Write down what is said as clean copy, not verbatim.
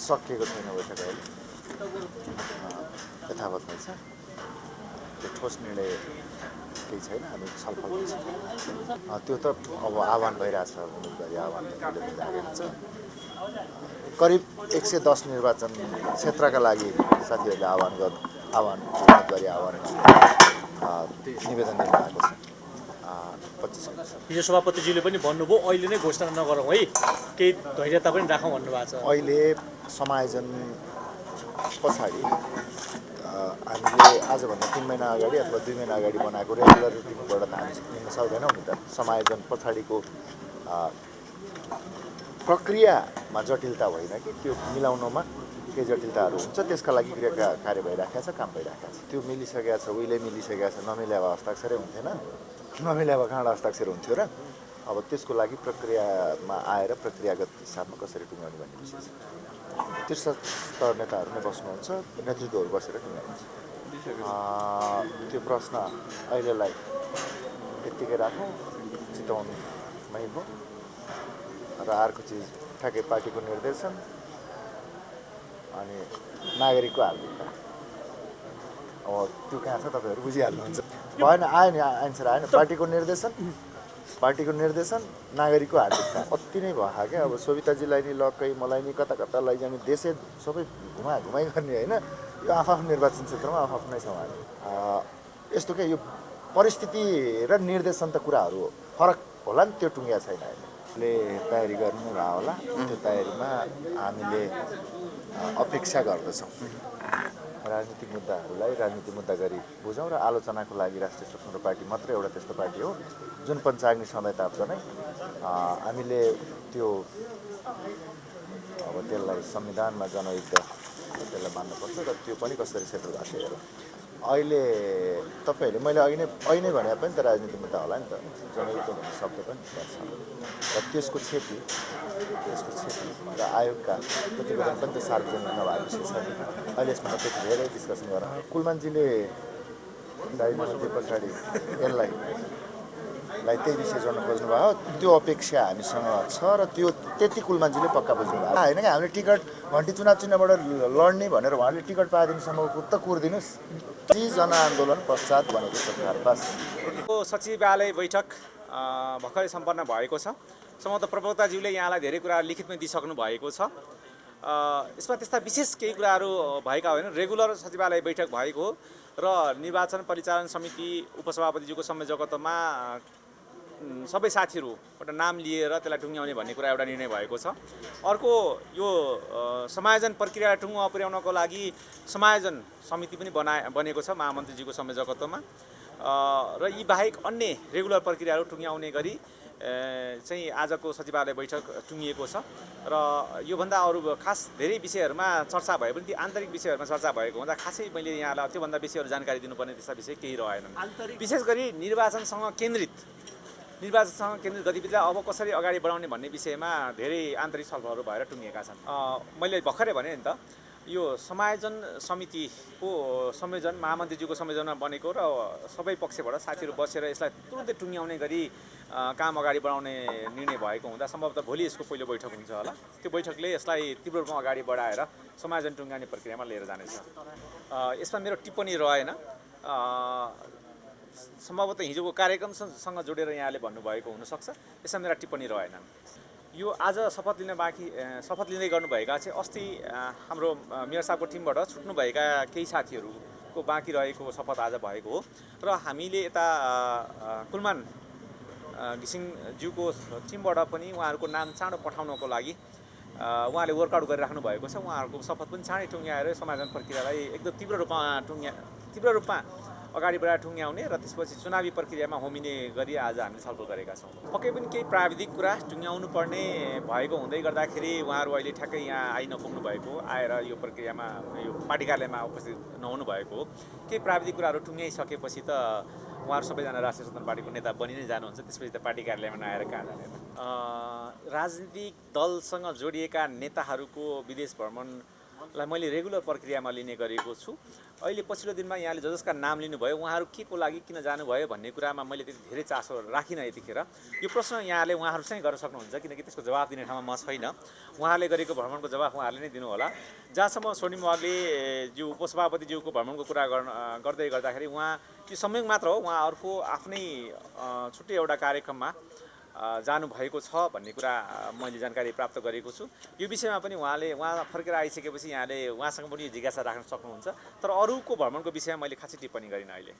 सकिएको छैन बैठक अहिले यथावत नै छ त्यो ठोस निर्णय केही छैन हामी छलफल गर्छौँ त्यो त अब आह्वान भइरहेछ उम्मेदवारी आह्वान लागेको छ करिब 110 निर्वाचन क्षेत्रका लागि साथीहरूले उम्मेदवारी आह्वान निवेदन दिनुभएको छ 25 हिजो सभापतिज्यूले पनि भन्नुभयो अहिले नै घोषणा नगरौँ है केही धैर्यता पनि राखौँ भन्नुभएको छ अहिले समायोजन पछाडि हामीले आजभन्दा 3 महिना अगाडि अथवा 2 महिना अगाडि बनाएको रेगुलर रुटिनबाट त हामी लिन सक्दैनौँ नि त समायोजन पछाडिको प्रक्रियामा जटिलता होइन कि त्यो मिलाउनमा केही जटिलताहरू हुन्छ त्यसका लागि कार्य भइराखेको छ काम भइराखेको छ त्यो मिलिसकेको छ उहिले मिलिसकेको छ नमिल्या भए हस्ताक्षरै हुन्थेन नमिल्या भए कहाँ हस्ताक्षर हुन्थ्यो र अब त्यसको लागि प्रक्रियामा आएर प्रक्रियागत हिसाबमा कसरी टुङ्गाउने भन्ने विषय छ शीर्ष स्तर नेताहरू नै बस्नुहुन्छ नेतृत्वहरू बसेर टुङ्गाइन्छ त्यो प्रश्न अहिलेलाई यत्तिकै राखौँ चितवनमै हो र अर्को चिज ठ्याक्कै पार्टीको निर्देशन अनि नागरिकको हार्दिकता अब त्यो कहाँ छ तपाईँहरू बुझिहाल्नुहुन्छ भएन आयो नि आन्सर आएन पार्टीको निर्देशन नागरिकको हार्दिकता अति नै भयो क्या अब सोभिताजीलाई नि लक्कै मलाई नि कता कता लैजाने देशै सबै घुमाइ गर्ने होइन यो आफ्नो निर्वाचन क्षेत्रमा आफ्नै छौँ हामी यस्तो क्या यो परिस्थिति र निर्देशन त कुराहरू फरक होला नि त्यो टुङ्गिया छैन अहिले तयारी गर्नु भयो होला त्यो तयारीमा हामीले अपेक्षा गर्दछौँ राजनीतिक मुद्दाहरूलाई राजनीतिक मुद्दा गरी बुझौँ र आलोचनाको लागि राष्ट्रिय स्वतन्त्र पार्टी मात्रै एउटा त्यस्तो पार्टी हो जुन पञ्चाग्नि सधैँ ताप्छ नै हामीले त्यो अब त्यसलाई संविधानमा जनयुद्ध त्यसलाई मान्नुपर्छ र त्यो पनि कसरी सेटल भएको हेर अहिले तपाईँहरूले मैले अघि नै भने पनि त राजनीतिक मुद्दा होला नि त जनयुद्ध भन्ने शब्द पनि छ र त्यसको क्षति र आयोगका प्रतिवेदन पनि त सार्वजनिक नभएको विषय छ अहिले यसमा त्यति धेरै डिस्कसन गरौँ कुलमानजीले दाइमाथि पछाडि यसलाई त्यही विषय जोड्न खोज्नुभयो त्यो अपेक्षा हामीसँग छ र त्यो त्यति कुलमानजीले पक्का बुझ्नुभयो होइन कि हामीले टिकट घन्टी चुनावबाट लड्ने भनेर उहाँले टिकट पाएदेखिसम्मको त कुर्दिनुहोस् जनआन्दोलन पश्चात भनेको सरकार पास सचिवालय बैठक भर्खरै सम्पन्न भएको छ सम्भवतः प्रवक्ताज्यूले यहाँलाई धेरै कुराहरू लिखितमै दिइसक्नु भएको छ यसमा त्यस्ता विशेष केही कुराहरू भएका होइन रेगुलर सचिवालय बैठक भएको र निर्वाचन परिचालन समिति उपसभापतिज्यूको संयोजकत्वमा सबै साथीहरू एउटा नाम लिएर त्यसलाई टुङ्ग्याउने भन्ने कुरा एउटा निर्णय भएको छ अर्को यो समायोजन प्रक्रियालाई टुङ्गोमा पुर्याउनको लागि समायोजन समिति पनि बनेको छ महामन्त्रीजीको संयोजकत्वमा र यी बाहेक अन्य रेगुलर प्रक्रियाहरू टुङ्ग्याउने गरी चाहिँ आजको सचिवालय बैठक टुङ्गिएको छ र योभन्दा अरू खास धेरै विषयहरूमा चर्चा भए पनि ती आन्तरिक विषयहरूमा चर्चा भएको हुँदा खासै मैले यहाँलाई त्योभन्दा बेसीहरू जानकारी दिनुपर्ने त्यस्ता विषय केही रहेनन् विशेष गरी निर्वाचनसँग केन्द्रित गतिविधिलाई अब कसरी अगाडि बढाउने भन्ने विषयमा धेरै आन्तरिक छलफलहरू भएर टुङ्गिएका छन् मैले भर्खरै भने नि त यो समायोजन समितिको संयोजन महामन्त्रीज्यूको संयोजनमा बनेको र सबै पक्षबाट साथीहरू बसेर यसलाई तुरुन्तै टुङ्ग्याउने गरी काम अगाडि बढाउने निर्णय भएको हुँदा सम्भवतः भोलि यसको पहिलो बैठक हुन्छ होला त्यो बैठकले यसलाई तीव्र रूपमा अगाडि बढाएर समायोजन टुङ्ग्याउने प्रक्रियामा लिएर जानेछ यसमा मेरो टिप्पणी रहेन सम्भवतः हिजोको कार्यक्रमसँग जोडेर यहाँले भन्नुभएको हुनसक्छ यसमा मेरा टिप्पणी रहेन यो आज शपथ लिँदै गर्नुभएका चाहिँ अस्ति हाम्रो मेयर साहबको टिमबाट छुट्नुभएका केही साथीहरूको बाँकी रहेको शपथ आज भएको हो र हामीले यता कुलमान घिसिङज्यूको टिमबाट पनि उहाँहरूको नाम चाँडो पठाउनको लागि उहाँले वर्कआउट गरिराख्नु भएको छ उहाँहरूको शपथ पनि चाँडै टुङ्ग्याएर समायोजन प्रक्रियालाई एकदम तीव्र रूपमा अगाडि बढाएर टुङ्ग्याउने र त्यसपछि चुनावी प्रक्रियामा होमिने गरी आज हामीले छलफल गरेका छौँ पक्कै पनि केही प्राविधिक कुरा टुङ्ग्याउनु पर्ने भएको हुँदै गर्दाखेरि उहाँहरू अहिले ठ्याक्कै यहाँ आइ नपुग्नु भएको आएर यो प्रक्रियामा यो पार्टी कार्यालयमा उपस्थित नहुनु भएको हो केही प्राविधिक कुराहरू टुङ्ग्याइसकेपछि त उहाँहरू सबैजना राष्ट्रिय स्वतन्त्र पार्टीको नेता बनि नै जानुहुन्छ त्यसपछि त पार्टी कार्यालयमा नआएर कहाँ जाने राजनीतिक दलसँग जोडिएका नेताहरूको विदेश भ्रमण लाई मैले रेगुलर प्रक्रियामा लिने गरेको छु। अहिले पछिल्लो दिनमा यहाँले जसका नाम लिनुभयो उहाँहरू के को लागि किन जानुभयो भन्ने कुरामा मैले त्यति धेरै चासो राखिनँ यतिखेर। यो प्रश्न यहाँले उहाँहरूसँगै गर्न सक्नुहुन्छ, किनकि त्यसको जवाब दिने ठाउँमा म छैन। उहाँले गरेको भ्रमणको जवाब उहाँहरूले नै दिनुहोला। जहाँसम्म स्वर्णिम वाग्ले ज्यू उपसभापतिज्यूको भ्रमणको कुरा गर्दै गर्दाखेरि उहाँ यो संयोग मात्र हो, उहाँ अर्को आफ्नै छुट्टै एउटा कार्यक्रममा जानुभएको छ भन्ने कुरा मैले जानकारी प्राप्त गरेको छु। यो विषयमा पनि उहाँ फर्केर आइसकेपछि यहाँले उहाँसँग पनि यो जिज्ञासा राख्न सक्नुहुन्छ। तर अरूको भ्रमणको विषयमा मैले खासै टिप्पणी गरिनँ अहिले।